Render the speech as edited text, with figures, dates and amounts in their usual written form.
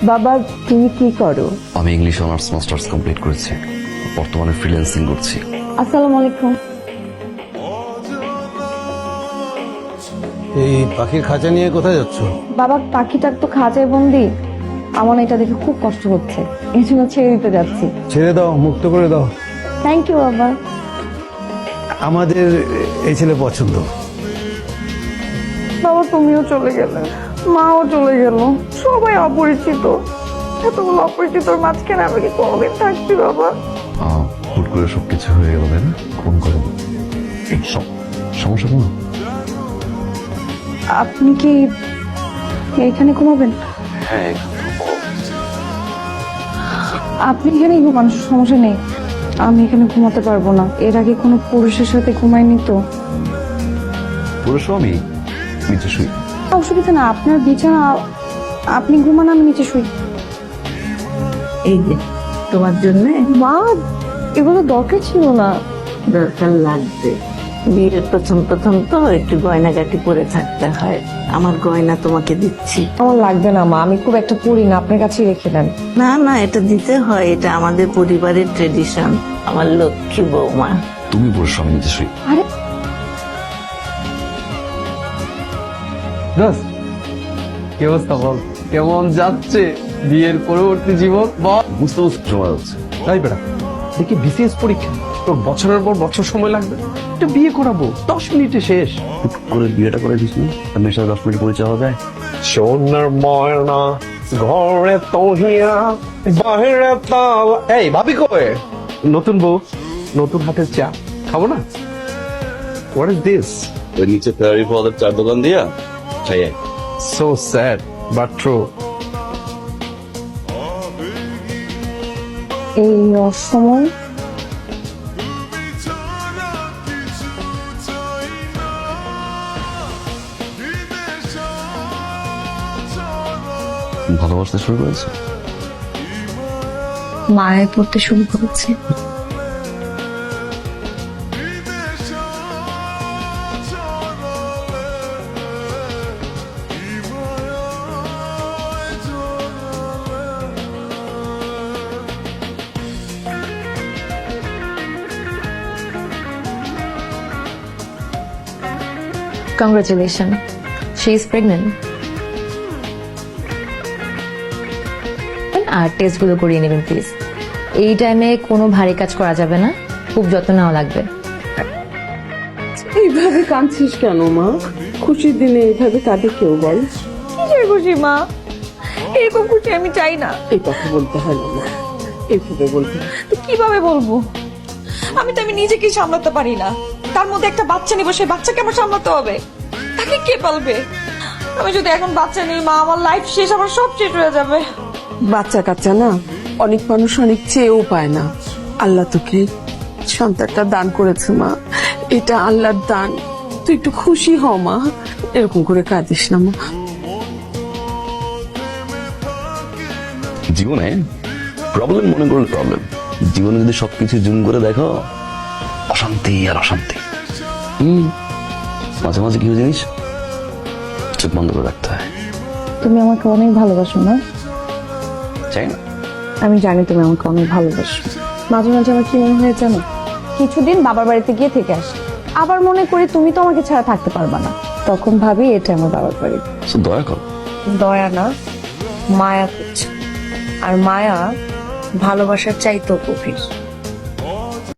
বাবা তুমি কি করো? আমি ইংলিশ অনার্স মাস্টার্স কমপ্লিট করেছি, বর্তমানে ফ্রিল্যান্সিং করছি। আসসালামু আলাইকুম। এই পাখির খাঁচা নিয়ে কোথায় যাচ্ছ? বাবা পাখিটার তো খাঁচায় বন্দি, আমার এটা দেখে খুব কষ্ট হচ্ছে, এই জন্য ছেড়ে দিতে যাচ্ছি। ছেড়ে দাও, মুক্ত করে দাও। থ্যাংক ইউ বাবা। আমাদের এই ছেলে পছন্দ। বাবা তুমিও চলে গেলে, মাও চলে গেল, সবাই অপরিচিত। এতগুলো অপরিচিতর মাঝখানে আমি কি কোনোদিন থাকছি বাবা? হুট করে সবকিছু হয়ে গেল, তাই না? ফোন করে এই সমস্যা কোনো? আপনি কি এখানে ঘুমাবেন? হ্যাঁ, আপনি এখানেই ঘুমান, সমস্যা নেই। আমি এখানে ঘুমাতে পারবো না, এর আগে কোনো পুরুষের সাথে ঘুমাইনি তো। পুরুষও আমি নিচে শুই। অসুবিধা না, আপনার বিছানা, আপনি ঘুমান, আমি নিচে শুই। এই যে তোমার জন্য মা এগুলো দরকার ছিল না। দরকার লাগবে। বিয়ের প্রথম প্রথম তো একটু গয়নাগাটি পরে থাকতে হয়। আমার গয়না তোমাকে দিচ্ছি। আমার লাগবে না মা, আমি খুব একটা পড়ি না, আপনার কাছেই রেখে দেন। না না, এটা দিতে হয়, এটা আমাদের পরিবারের ট্রেডিশন। আমার লক্ষ্মী বৌমা। তুমি পুরুষ, আমি নিচে শুই। আরে কি অবস্থা বল, কেমন যাচ্ছে বিয়ের পরবর্তী জীবন বল? বুঝতে সময় হচ্ছে। তাই বেড়া, দেখি বিসিএস পরীক্ষা, তোর বছরের পর বছর সময় লাগবে। একটা বিয়ে করাবো 10 মিনিটে শেষ। হুট করে বিয়েটা করে দিস না, মেয়ের সাথে 10 মিনিট পরিচয় হবে। সোনার ময়না ঘরে তহিয়া বাহিরে তালা। এই ভাবি কই? নতুন বউ, নতুন হাতের চা খাবো না? What is this? ওই নিচে ফেরারি ফলের চার দোকান দিয়া খাইয়ে। So sad but true. এই অসময় ভালোবাসতে শুরু করেছে। মায়ে পড়তে শুরু করেছে। Congratulations. She is pregnant. আর টেস্টগুলো করিয়ে নেবেন প্লিজ। এই টাইমে কোনো ভারী কাজ করা যাবে না, খুব যত্ন নেওয়া লাগবে। এইভাবে কাঁদছিস কেন মা? খুশির দিনে এইভাবে কাঁদে কেউ বল? কিসের খুশি মা? এরকম খুশি আমি চাই না। এই কথা বলতে হয় না মা, এইভাবে বলতে হয়। তো কিভাবে বলবো? আমি তো নিজেকে সামলাতে পারি না, তার মধ্যে একটা বাচ্চা নিব, সেই বাচ্চাকে আমার সামলাতে হবে। তাকে কে পালবে? আমি যদি এখন বাচ্চা নিই মা, আমার লাইফ শেষ, আমার সব শেষ হয়ে যাবে। বাচ্চা কাচ্চা না অনেক মানুষ অনেক চেয়েও পায় না। আল্লাহ তোকে সন্তানটা দান করেছে মা, এটা আল্লাহর দান। তুই একটু খুশি হ মা, এরকম করে কাঁদিস না মা। জীবনে প্রবলেম মনে করলে প্রবলেম, জীবনে যদি সবকিছু জুম করে দেখো, অশান্তি আর অশান্তি। মাঝে মাঝে কি জিনিস চোখ বন্ধ করে রাখতে হয়। তুমি আমাকে অনেক ভালোবাসো না? চাই না? আমি জানি তুমি আমাকে অনেক ভালোবাসো। মাঝে মাঝে আমার কি মনে হয় জানো, কিছুদিন বাবার বাড়িতে গিয়ে থেকে আসি, আবার মনে করি তুমি তো আমাকে ছাড়া থাকতে পারবা না, তখন ভাবি এটা আমার বাবার বাড়ি। দয়া কর। দয়া না, মায়া করছে। আর মায়া ভালোবাসার চাইতেও গভীর।